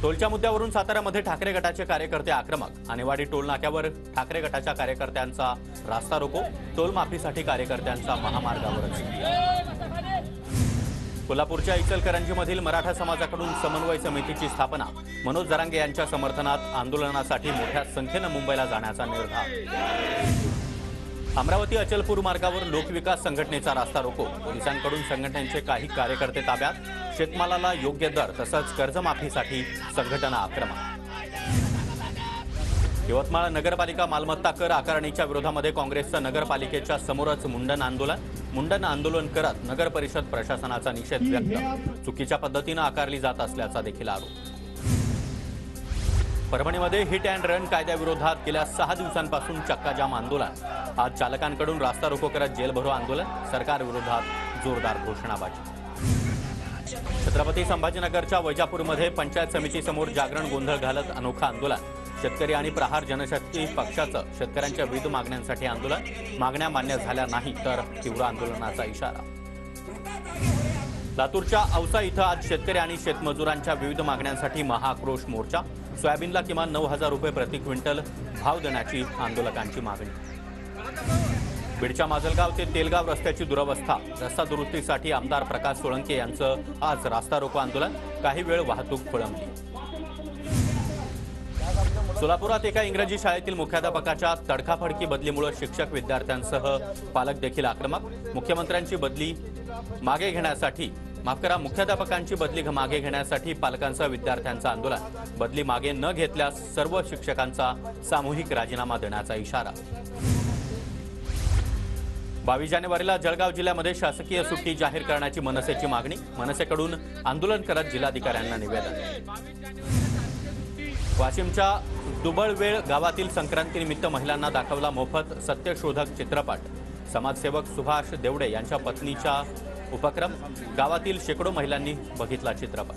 टोलच्या मुद्द्यावरून साताऱ्यामध्ये ठाकरे गटाचे कार्यकर्ते आक्रमक। आणेवाडी टोल नाक्यावर ठाकरे गटाच्या कार्यकर्त्यांचा रास्ता रोको। टोल माफीसाठी कार्यकर्त्यांचा महामार्गावरच। कोल्हापूरच्या इचलकरंजीमधील मराठा समाजाकडून समन्वय समितीची स्थापना। मनोज जरांगे यांच्या समर्थनात आंदोलनासाठी मोठ्या संख्येने मुंबईला जाण्याचा निर्धार। अमरावती अचलपूर मार्गावर लोकविकास संघटनेचा रास्ता रोको। पोलिसांकडून संघटनेचे काही कार्यकर्ते ताब्यात। शेतमालाला योग्य दर तसंच कर्जमाफीसाठी संघटना आक्रमक। यवतमाळ नगरपालिका मालमत्ता कर आकारणीच्या विरोधामध्ये काँग्रेसचं नगरपालिकेच्या समोरच मुंडन आंदोलन करत नगर परिषद प्रशासनाचा निषेध व्यक्त। चुकीच्या पद्धतीने आकारली जात असल्याचा देखील आरोप। परभणीमध्ये हिट अँड रन कायद्याविरोधात गेल्या 6 दिवसांपासून चक्काजाम आंदोलन। आज चालकांकडून रास्ता रोको करत जेल भरो आंदोलन। सरकार विरोधात जोरदार घोषणाबाजी। छत्रपती संभाजीनगरच्या वैजापूरमध्ये पंचायत समितीसमोर जागरण गोंधळ घालत अनोखा आंदोलन। शेतकरी आणि प्रहार जनशक्ती पक्षाचं शेतकऱ्यांच्या विविध मागण्यांसाठी आंदोलन। मागण्या मान्य झाल्या नाही तर तीव्र आंदोलनाचा इशारा। लातूरच्या औसा इथं आज शेतकरी आणि शेतमजुरांच्या विविध मागण्यांसाठी महाआक्रोश मोर्चा। सोयाबीनला किमान 9,000 रुपये प्रति क्विंटल भाव देण्याची आंदोलकांची मागणी। बीडच्या माजलगाव ते तेलगाव रस्त्याची दुरवस्था। रस्ता दुरुस्तीसाठी आमदार प्रकाश सोळंके यांचं आज रास्ता रोको आंदोलन। काही वेळ वाहतूक खोळंबली। सोलापुरात एका इंग्रजी शाळेतील मुख्याध्यापकाच्या तडकाफडकी बदलीमुळे शिक्षक विद्यार्थ्यांसह पालक देखील आक्रमक। मुख्यमंत्र्यांची बदली मागे घेण्यासाठी मुख्याध्यापकांची बदली मागे घेण्यासाठी पालकांसह विद्यार्थ्यांचं आंदोलन। बदली मागे न घेतल्यास सर्व शिक्षकांचा सामूहिक राजीनामा देण्याचा इशारा। 22 जानेवारीला जळगाव जिल्ह्यामध्ये शासकीय सुट्टी जाहीर करण्याची मनसेची मागणी। मनसेकडून आंदोलन करत जिल्हाधिकाऱ्यांना निवेदन। वाशिमच्या दुबळवेळ गावातील संक्रांतीनिमित्त महिलांना दाखवला मोफत सत्यशोधक चित्रपट। समाजसेवक सुभाष देवडे यांच्या पत्नीचा उपक्रम। गावातील शेकडो महिलांनी बघितला चित्रपट।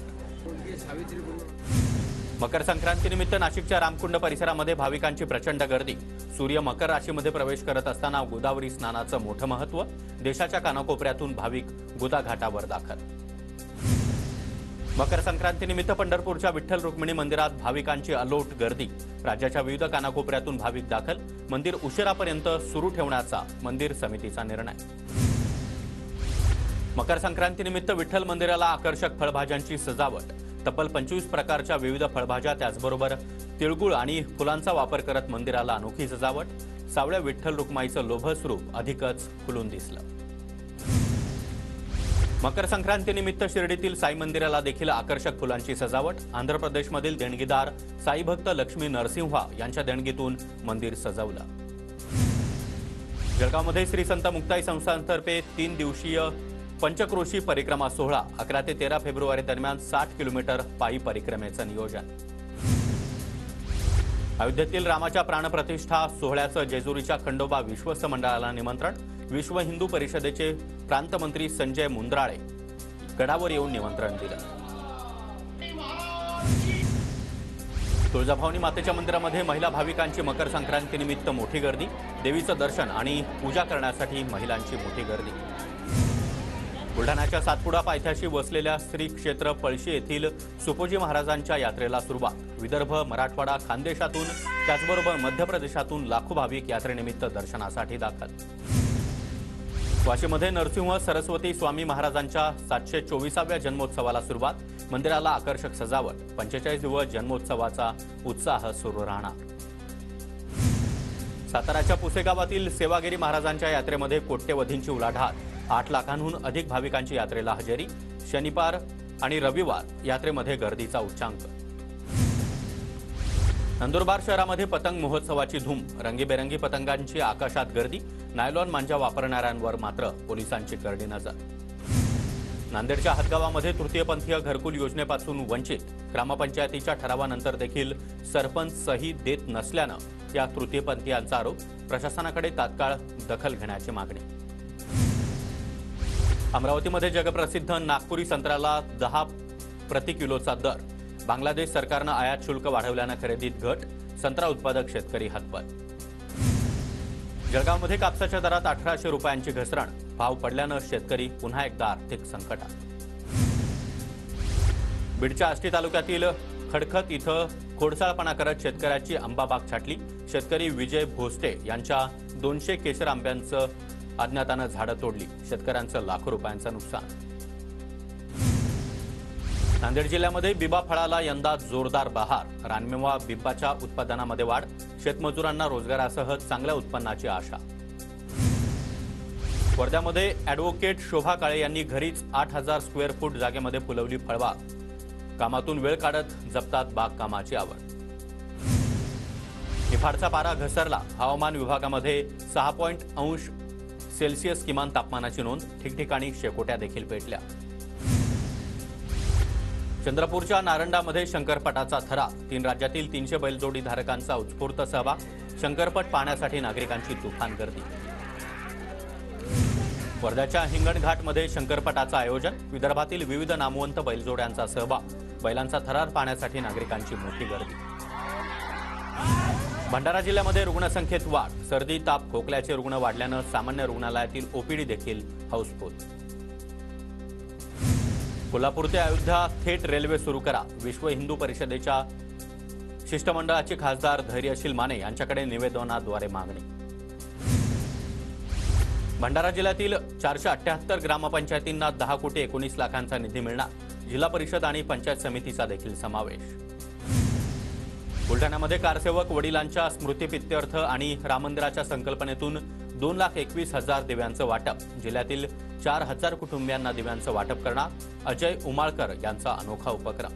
मकर संक्रांतीनिमित्त नाशिकच्या रामकुंड परिसरामध्ये भाविकांची प्रचंड गर्दी। सूर्य मकर राशीमध्ये प्रवेश करत असताना गोदावरी स्नानाचं मोठं महत्त्व। देशाच्या कानाकोपऱ्यातून भाविक गोदा घाटावर दाखल। मकर संक्रांतीनिमित्त पंढरपूरच्या विठ्ठल रुक्मिणी मंदिरात भाविकांची अलोट गर्दी। राज्याच्या विविध कानाकोपऱ्यातून भाविक दाखल। मंदिर उशिरापर्यंत सुरू ठेवण्याचा मंदिर समितीचा निर्णय। मकर संक्रांतीनिमित्त विठ्ठल मंदिराला आकर्षक फळभाज्यांची सजावट। तब्बल 25 प्रकारच्या विविध फळभाज्या त्याचबरोबर तिळगुळ आणि फुलांचा वापर करत मंदिराला अनोखी सजावट। सावळ्या विठ्ठल रुक्माईचं लोभस्वरूप अधिकच खुलून दिसलं। मकर संक्रांतीनिमित्त शिर्डीतील साई मंदिराला देखील आकर्षक फुलांची सजावट। आंध्र प्रदेशमधील देणगीदार साई भक्त लक्ष्मी नरसिंहा यांच्या देणगीतून मंदिर सजवलं। जळगावमध्ये श्री संत मुक्ताई संस्थानतर्फे 3 दिवसीय पंचक्रोशी परिक्रमा सोहळा। 11 ते 13 फेब्रुवारी दरम्यान 60 किलोमीटर पायी परिक्रमेचं नियोजन। अयोध्येतील रामाच्या प्राणप्रतिष्ठा सोहळ्याचं जेजुरीच्या खंडोबा विश्वस्त मंडळाला निमंत्रण। विश्व हिंदू परिषदेचे प्रांतमंत्री संजय मुंद्राळे गडावर येऊन निमंत्रण दिलं। तुळजाभवानी मातेच्या मंदिरामध्ये महिला भाविकांची मकर संक्रांतीनिमित्त मोठी गर्दी। देवीचं दर्शन आणि पूजा करण्यासाठी महिलांची मोठी गर्दी। बुलढाण्याच्या सातपुडा पायथ्याशी वसलेल्या श्री क्षेत्र पळशी येथील सुपोजी महाराजांच्या यात्रेला सुरुवात। विदर्भ, मराठवाडा, खानदेशातून त्याचबरोबर मध्य प्रदेशातून लाखो भाविक यात्रेनिमित्त दर्शनासाठी दाखल। वाशीमध्ये नरसिंह सरस्वती स्वामी महाराजांच्या 724व्या जन्मोत्सवाला सुरुवात। मंदिराला आकर्षक सजावट। 45 दिवस जन्मोत्सवाचा उत्साह सुरू राहणार। साताऱ्याच्या पुसेगावातील सेवागिरी महाराजांच्या यात्रेमध्ये कोट्यवधींची उलाढाल। 8 लाखांहून अधिक भाविकांची यात्रेला हजेरी। शनिवार आणि रविवार यात्रेमध्ये गर्दीचा उच्चांक। नंदुरबार शहरामध्ये पतंग महोत्सवाची धूम। रंगीबेरंगी पतंगांची आकाशात गर्दी। नायलॉन मांजा वापरणाऱ्यांवर मात्र पोलिसांची करडी नजर। नांदेडच्या हदगावामध्ये तृतीयपंथीय घरकुल योजनेपासून वंचित। ग्रामपंचायतीच्या ठरावानंतर देखील सरपंच सही देत नसल्यानं या तृतीयपंथीयांचा आरोप। प्रशासनाकडे तात्काळ दखल घेण्याची मागणी। अमरावतीमध्ये जगप्रसिद्ध नागपुरी संत्र्याला 10 प्रति किलोचा दर। बांगलादेश सरकारनं आयात शुल्क वाढवल्यानं खरेदीत घट। संत्रा उत्पादक शेतकरी हतबल। जळगावमध्ये कापसाच्या दरात 1800 रुपयांची घसरण। भाव पडल्यानं शेतकरी पुन्हा एकदा आर्थिक संकटात। बीडच्या आष्टी तालुक्यातील खडखत इथं खोडसाळपणा करत शेतकऱ्याची आंबाबाग छाटली। शेतकरी विजय भोसटे यांच्या 200 केशर आंब्यांचं अज्ञातानं झाडं तोडली। शेतकऱ्यांचं लाखो रुपयांचं नुकसान। नांदेड जिल्ह्यामध्ये बिबा फळाला यंदा जोरदार बहार। रानमेवा बिबाच्या उत्पादनामध्ये वाढ। शेतमजुरांना रोजगारासह चांगल्या उत्पन्नाची आशा। वर्ध्यामध्ये ॲडव्होकेट शोभा काळे यांनी घरीच 8000 स्क्वेअर फूट जागेमध्ये फुलवली फळबाग। कामातून वेळ काढत जपतात बागकामाची आवड। निफाडचा पारा घसरला। हवामान विभागामध्ये 6.0 सेल्सिअस किमान तापमानाची नोंद। ठिकठिकाणी शेकोट्या देखील पेटल्या। चंद्रपूरच्या नारंडामध्ये शंकरपटाचा थरा। 3 राज्यातील 300 बैलजोडी धारकांचा उत्स्फूर्त सहभाग। शंकरपट पाहण्यासाठी नागरिकांची तुफान गर्दी। वर्ध्याच्या हिंगणघाटमध्ये शंकरपटाचं आयोजन। विदर्भातील विविध नामवंत बैलजोड्यांचा सहभाग। बैलांचा थरार पाहण्यासाठी नागरिकांची मोठी गर्दी। भंडारा जिल्ह्यामध्ये रुग्णसंख्येत वाढ। सर्दी ताप खोकल्याचे रुग्ण वाढल्यानं सामान्य रुग्णालयातील ओपीडी देखील हाऊसफुल। कोल्हापूर ते अयोध्या थेट रेल्वे सुरू करा। विश्व हिंदू परिषदेच्या शिष्टमंडळाची खासदार धैर्यशील माने यांच्याकडे निवेदनाद्वारे मागणी। भंडारा जिल्ह्यातील 478 ग्रामपंचायतींना 10 कोटी 19 लाखांचा निधी मिळणार। जिल्हा परिषद आणि पंचायत समितीचा देखील समावेश। बुलढाण्यामध्ये कारसेवक वडिलांच्या स्मृतिप्रित्यर्थ आणि राम मंदिराच्या संकल्पनेतून 2,21,000 दिव्यांचं वाटप। जिल्ह्यातील 4,000 कुटुंबियांना दिव्यांचं वाटप करणार। अजय उमाळकर यांचा अनोखा उपक्रम।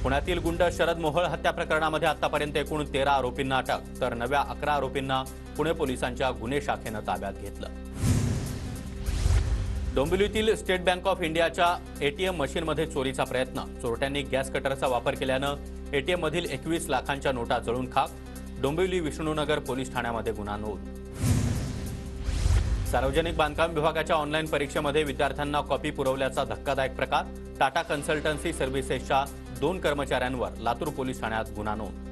पुण्यातील गुंड शरद मोहोळ हत्या प्रकरणामध्ये आतापर्यंत एकूण 13 आरोपींना अटक, तर नव्या 11 आरोपींना पुणे पोलिसांच्या गुन्हे शाखेनं ताब्यात घेतलं। डोंबिवलीतील स्टेट बँक ऑफ इंडियाच्या एटीएम मशीनमध्ये चोरीचा प्रयत्न। चोरट्यांनी गॅस कटरचा वापर केल्यानं एटीएम मधील 21 लाखांच्या नोटा जळून खाक। डोंबिवली विष्णुनगर पोलीस ठाण्यामध्ये गुन्हा नोंद। सार्वजनिक बांधकाम विभागाच्या ऑनलाईन परीक्षेमध्ये विद्यार्थ्यांना कॉपी पुरवल्याचा धक्कादायक प्रकार। टाटा कन्सल्टन्सी सर्व्हिसेसच्या 2 कर्मचाऱ्यांवर लातूर पोलीस ठाण्यात गुन्हा नोंद।